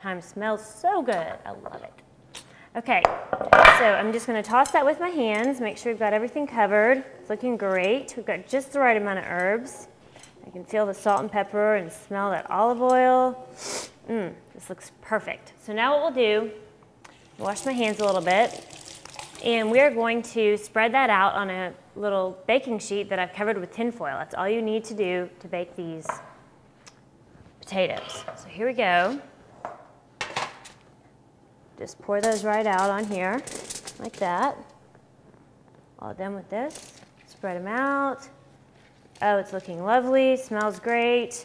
time smells so good. I love it. Okay, so I'm just going to toss that with my hands, make sure we've got everything covered. It's looking great. We've got just the right amount of herbs. I can feel the salt and pepper and smell that olive oil. This looks perfect. So now what we'll do, wash my hands a little bit, and we're going to spread that out on a little baking sheet that I've covered with tin foil. That's all you need to do to bake these potatoes. So here we go. Just pour those right out on here, like that. All done with this. Spread them out. Oh, it's looking lovely, smells great.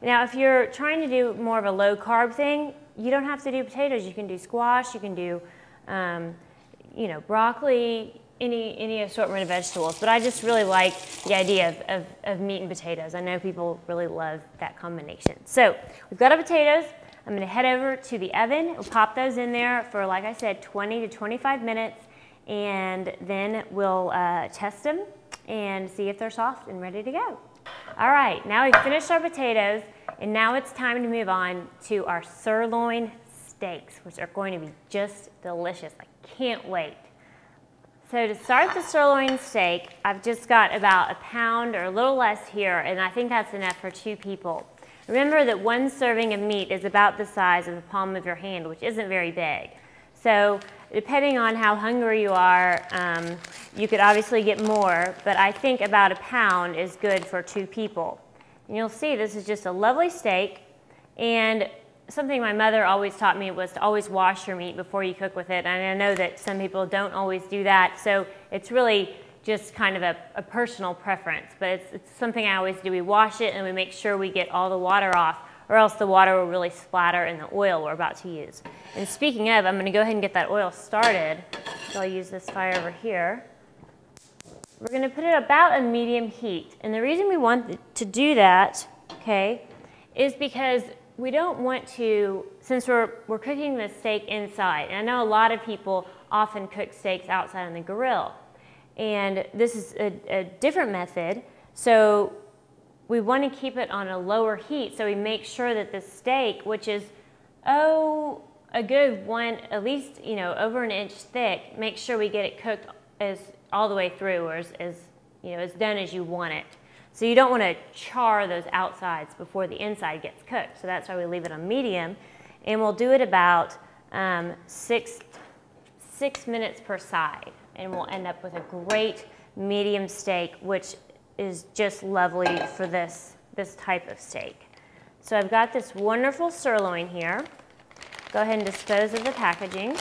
Now, if you're trying to do more of a low carb thing, you don't have to do potatoes. You can do squash, you can do, you know, broccoli, any assortment of vegetables. But I just really like the idea of meat and potatoes. I know people really love that combination. So we've got our potatoes. I'm going to head over to the oven. We'll pop those in there for, like I said, 20 to 25 minutes, and then we'll test them and see if they're soft and ready to go. All right, now we've finished our potatoes, and now it's time to move on to our sirloin steaks, which are going to be just delicious. I can't wait. So to start the sirloin steak, I've just got about a pound or a little less here, and I think that's enough for 2 people. Remember that 1 serving of meat is about the size of the palm of your hand, which isn't very big. So depending on how hungry you are, you could obviously get more, but I think about a pound is good for 2 people. And you'll see this is just a lovely steak, and something my mother always taught me was to always wash your meat before you cook with it, and I know that some people don't always do that, so it's really just kind of a personal preference, but it's something I always do. We wash it and we make sure we get all the water off, or else the water will really splatter in the oil we're about to use. And speaking of, I'm going to go ahead and get that oil started. So I'll use this fire over here. We're going to put it about a medium heat, and the reason we want to do that, okay, is because we don't want to, since we're cooking the steak inside, and I know a lot of people often cook steaks outside on the grill. And this is a different method, so we want to keep it on a lower heat, so we make sure that the steak, which is, a good one, at least, you know, over an inch thick, make sure we get it cooked all the way through, or as you know, as done as you want it. So you don't want to char those outsides before the inside gets cooked, so that's why we leave it on medium, and we'll do it about 6 minutes per side. And we'll end up with a great medium steak, which is just lovely for this type of steak. So I've got this wonderful sirloin here. Go ahead and dispose of the packaging.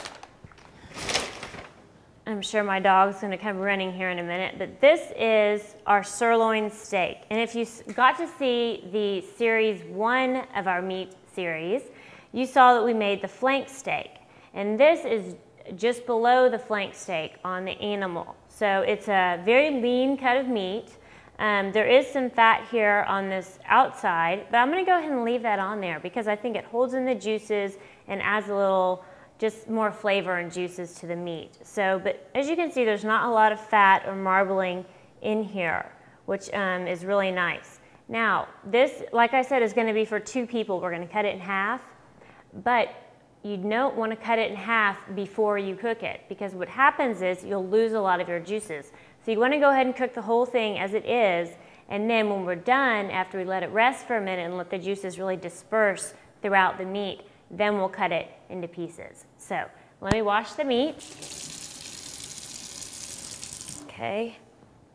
I'm sure my dog's going to come running here in a minute, but this is our sirloin steak. And if you got to see the series 1 of our meat series, you saw that we made the flank steak. And this is just below the flank steak on the animal. So it's a very lean cut of meat. There is some fat here on this outside, but I'm going to go ahead and leave that on there because I think it holds in the juices and adds a little just more flavor and juices to the meat. So, but as you can see, there's not a lot of fat or marbling in here, which is really nice. Now, this, like I said, is going to be for 2 people. We're going to cut it in half, but you don't want to cut it in half before you cook it, because what happens is you'll lose a lot of your juices. So you want to go ahead and cook the whole thing as it is, and then when we're done, after we let it rest for a minute and let the juices really disperse throughout the meat, then we'll cut it into pieces. So let me wash the meat. Okay,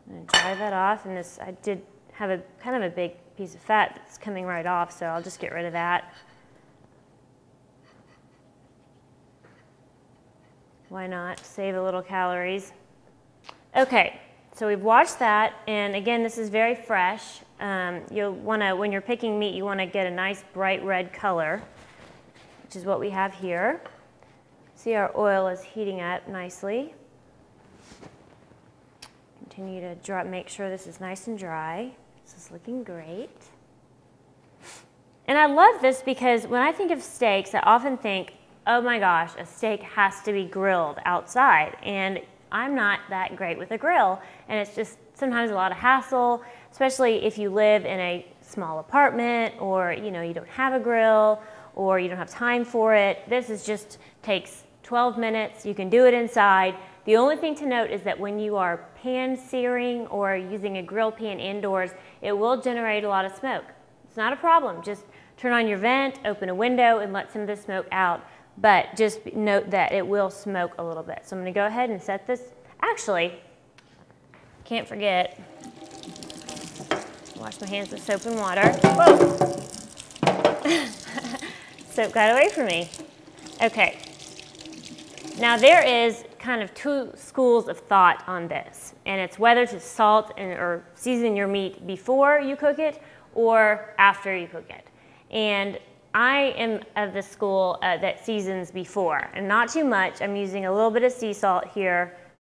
I'm going to dry that off, and this, I did have a kind of a big piece of fat that's coming right off, so I'll just get rid of that. Why not? Save a little calories. Okay, so we've washed that, and again, this is very fresh. You'll want to, when you're picking meat, you want to get a nice bright red color, which is what we have here. See, our oil is heating up nicely. Continue to make sure this is nice and dry. This is looking great. And I love this because when I think of steaks, I often think, oh my gosh, a steak has to be grilled outside. And I'm not that great with a grill. And it's just sometimes a lot of hassle, especially if you live in a small apartment, or you don't have a grill, or you don't have time for it. This is just takes 12 minutes. You can do it inside. The only thing to note is that when you are pan searing or using a grill pan indoors, it will generate a lot of smoke. It's not a problem. Just turn on your vent, open a window, and let some of the smoke out. But just note that it will smoke a little bit. So I'm going to go ahead and set this. Actually, can't forget, wash my hands with soap and water. Whoa! Soap got away from me. Okay. Now there is kind of two schools of thought on this, and it's whether to salt or season your meat before you cook it or after you cook it. And I am of the school that seasons before, and not too much. I'm using a little bit of sea salt here